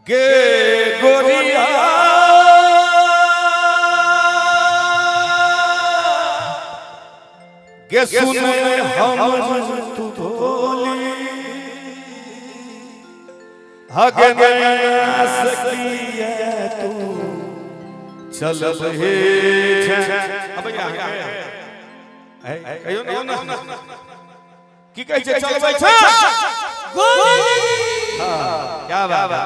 गे गोरिया गे सुने हम तू बोली हगे नैना सकिया तू चल हे अब कहियो ना की कहै छै चलबै छै गोली क्या बात है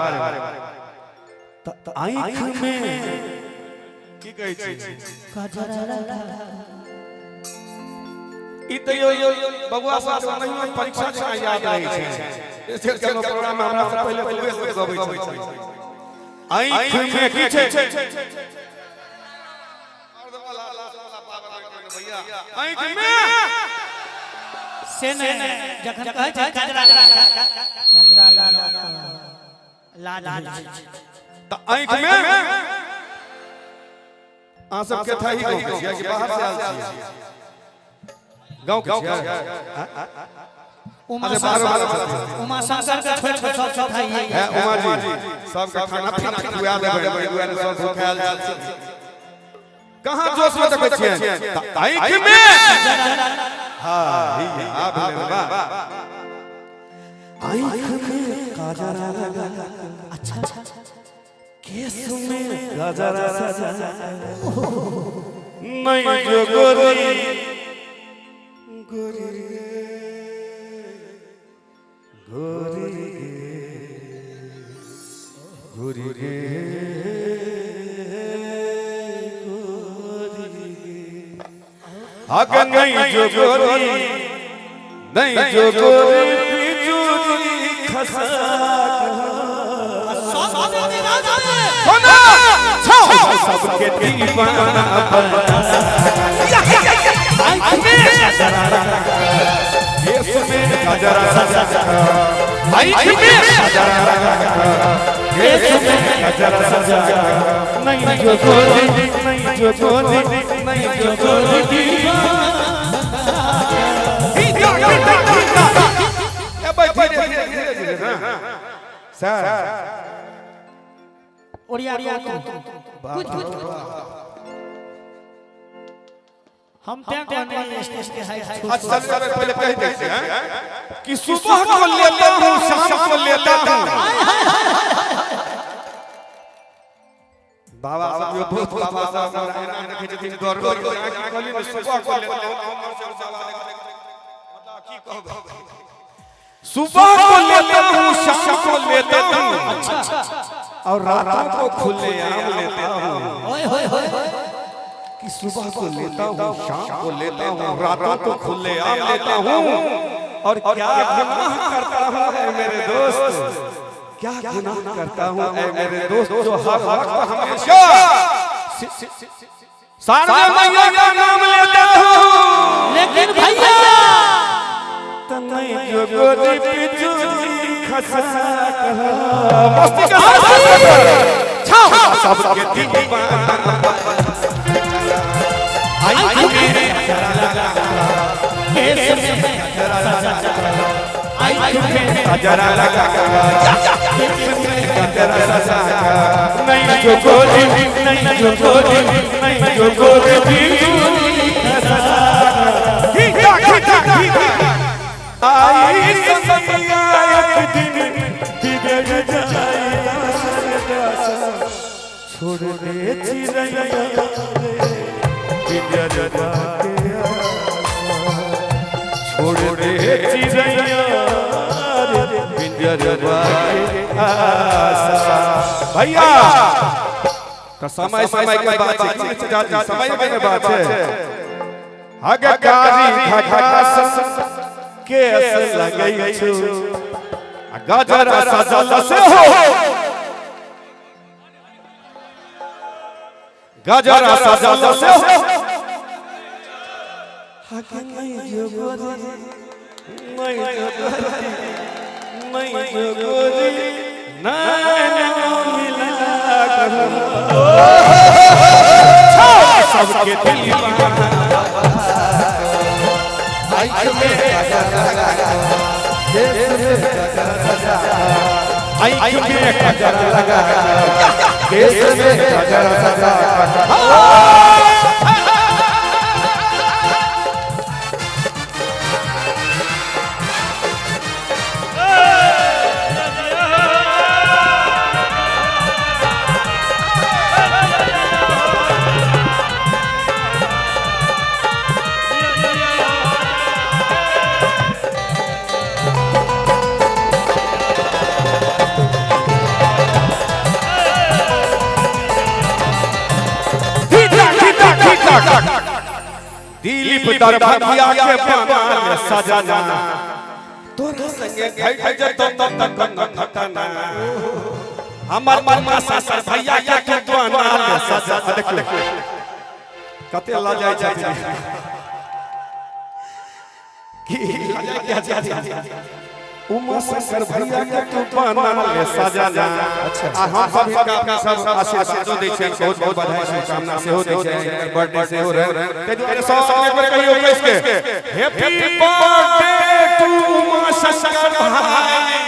त आँख में की कहै छै काजरा ई त यो बबुआ साहब नहीं परीक्षा से याद रही छै ऐसे कोनो प्रोग्राम में हमरा से पहले गबै छै आँख में की छै आँख में से ने जखन कहै छै काजरा लाल त आँख में आ सब के था ही गांव के कि बाहर से आल छी गांव के उमा शंकर के छोड़ के सब खाई है उमा जी सब का खाना पीना खुआ देबै दुआ ने सब खायल जाय कहां जोश में देखै छियै आँख में हां ही आप बा आँख में काजरा लगा अच्छा केस में गजरा सजा नहीं जो गोरी गोरी गोरी गोरी गे आगे नहीं जो गोरी नहीं जो गोरी बिजुली खसा सबके दीवाना नहीं जो गोरी नहीं जो गोरी नहीं जो गोरी कुछ हम कहने स्टेज के हाइट अच्छा सबसे पहले कह देते हैं कि सुबह को लेता हूं शाम को लेता हूं बाबा साहब यो बहुत बाबा साहब नारायण के जतिन दौर कहली ने सुबह को लेता हूं मतलब की कहब सुबह को लेता हूं शाम को लेता हूं अच्छा और रातों को खुले आम लेता हूं ओए होए होए कि सुबह को लेता हूं शाम को लेता हूं रातों को खुले आम लेता हूं और क्या गुनाह करता हूं ऐ मेरे दोस्त क्या गुनाह करता हूं ऐ मेरे दोस्त जो हर वक्त हमेशा सारा मैया का नाम लेता हूं लेकिन भैया तन्ने जो गोरी बिजुली खसा कहा मस्ती का छाओ सबके दीवाना आई मेरे गजरा लगा केस में गजरा सजा आई मेरे गजरा लगा केस में गजरा सजा नहीं जो गोरी नहीं जो गोरी नहीं जो गोरी बिजुली खसा आई समिया एक दिन बिगड़ जाएगा सरदासा छोड़ दे चिरैया बिगड़ के छोड़ दे चिरैया बिगड़ के आशा भैया तो समय समय के बात है समय के बात है आगे कारी घाघा केस लगई छु गजरा सजल से हो गजरा सजल से हो हके नहीं जो गोरी नहीं जो गोरी नहीं जो गोरी नैना मिला कर सबके दीवाना आँख में गजरा लगा केस में गजरा सजा आँख में गजरा लगा केस में गजरा सजा दिलीप दरभंगिया के बना सजना तोरा संगे घट जतो तब तक घटना हमर मनमा सासर भैया के बना सजना देखो कते ला जाय छै की क्या उमा शंकर भैया के तू बना सजना अच्छा हम सब आशीर्वाद दै छै बहुत बहुत बधाई शुभकामना सेहो दै छै बर्थडे सेहो रहे तेरे सब में कहियो कैसे happy birthday two Uma Shankar भाई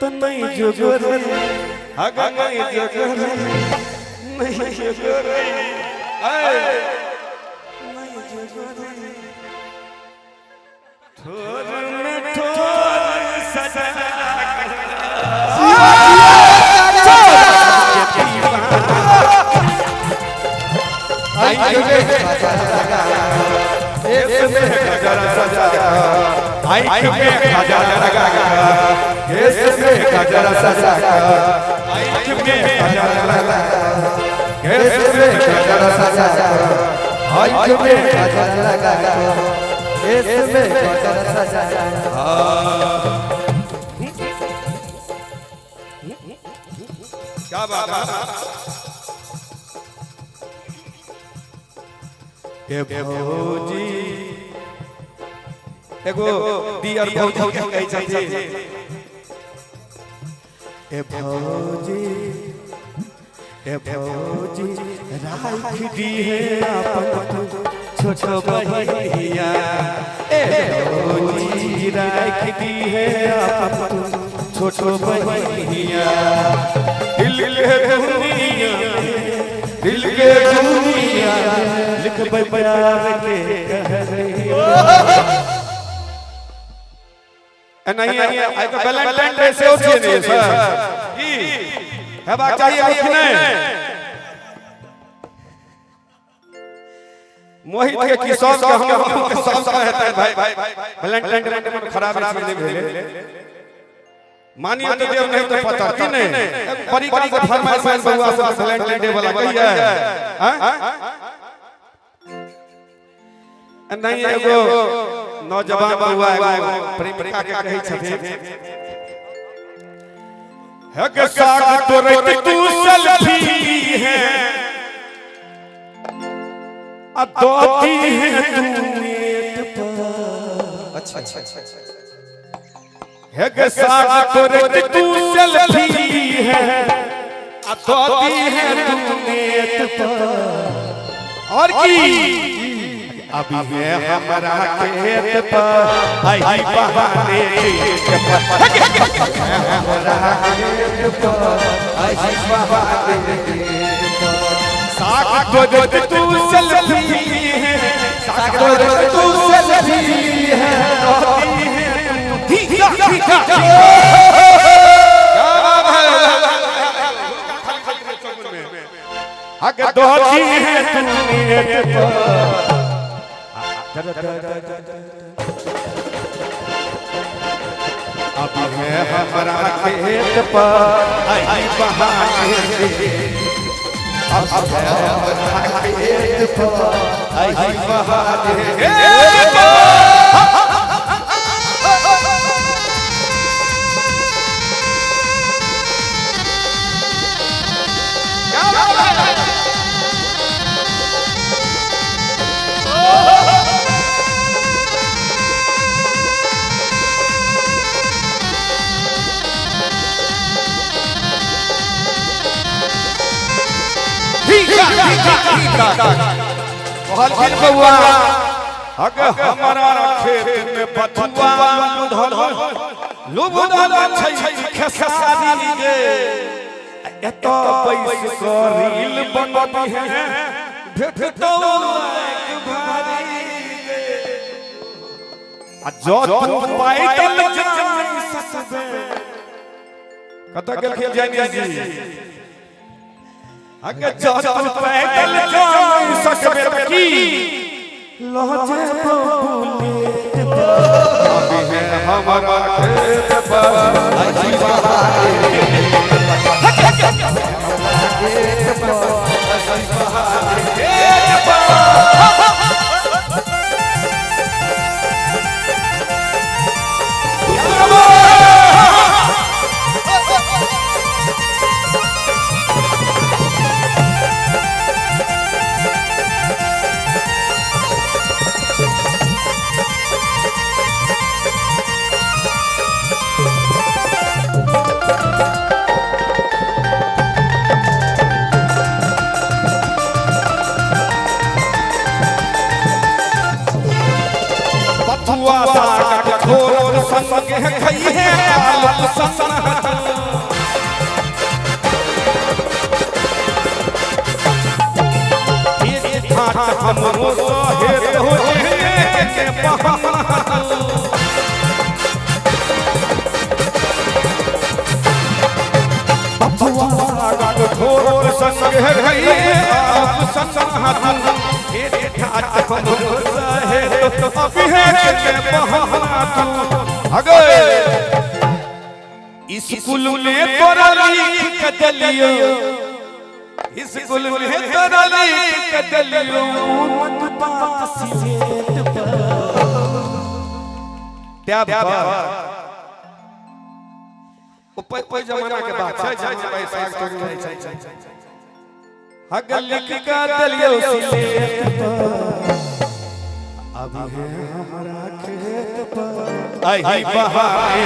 तो नहीं जोगर अग नहीं जोगर नहीं जोगर नहीं जोगर थोर में थोर सजा क्या बात है भौजी एगो दियर भौजी कहै छथिन ए भौजी राख दी है अपन छोट भैया ए भौजी राख दी है अपन छोट भैया दिल के दुनिया लिखबै प्यार के नहीं आई तो वैलेंटाइन डे से होती है सर की हेबाक चाहिए कि नहीं मोहित के किशोर के हम सब कहते हैं भाई वैलेंटाइन डे में खराब चीज भेले मानिए तो देव नहीं तो पता कि नहीं परिकरी के फरमाइश बउआ सब वैलेंटाइन डे वाला कहिया है नहीं एगो नौजवान बउआ एगो प्रेमिका के कहै छथिन है के साग तोरे तू सेल्फी है आ दोती है तू नेट पर अच्छा है के साग तोरे तू सेल्फी है आ दोती है तू नेट पर और की अभी है हमारा खेत पर आई बहाने हमारा खेत पर आई बहाने साग तो तू सेल्फी है साग तो तू सेल्फी है ठीक अगर दोती है तू नेट पर अब है हमारा खेत पर आई बहाने अब है हमारा खेत पर आई बहाने कहल बउआ अगर हमारा खेत में बथुआ धल लुबुदाला छै खेसारी गे एतो पैस करील बनबी है भेटतो एक भारी गे आ जो तू पाइटल जाई सकबे कत गेल जानी जी अगे जो तू पाइटल जाई सकबे की लहजे बुलेट अभी है हमारा खेत पर आई बहारे संग है खई है आलम संग ये ठाट हमरो सोहेर हो के बहाना बबुआ गाग घोर संग है खई है आलम संग ये ठाट हमरो सोहेर अभी है के बहाना स्कूल में तोरा लिख के दलियो स्कूल में तोरा लिख के दलियो मत बात सिलेट पर टैब ऊपर जमाना के बात छै भाई साग तोड़ी छै हग लिख के दलियो सिलेट पर अभी है हमारा खेत पर आई बहारे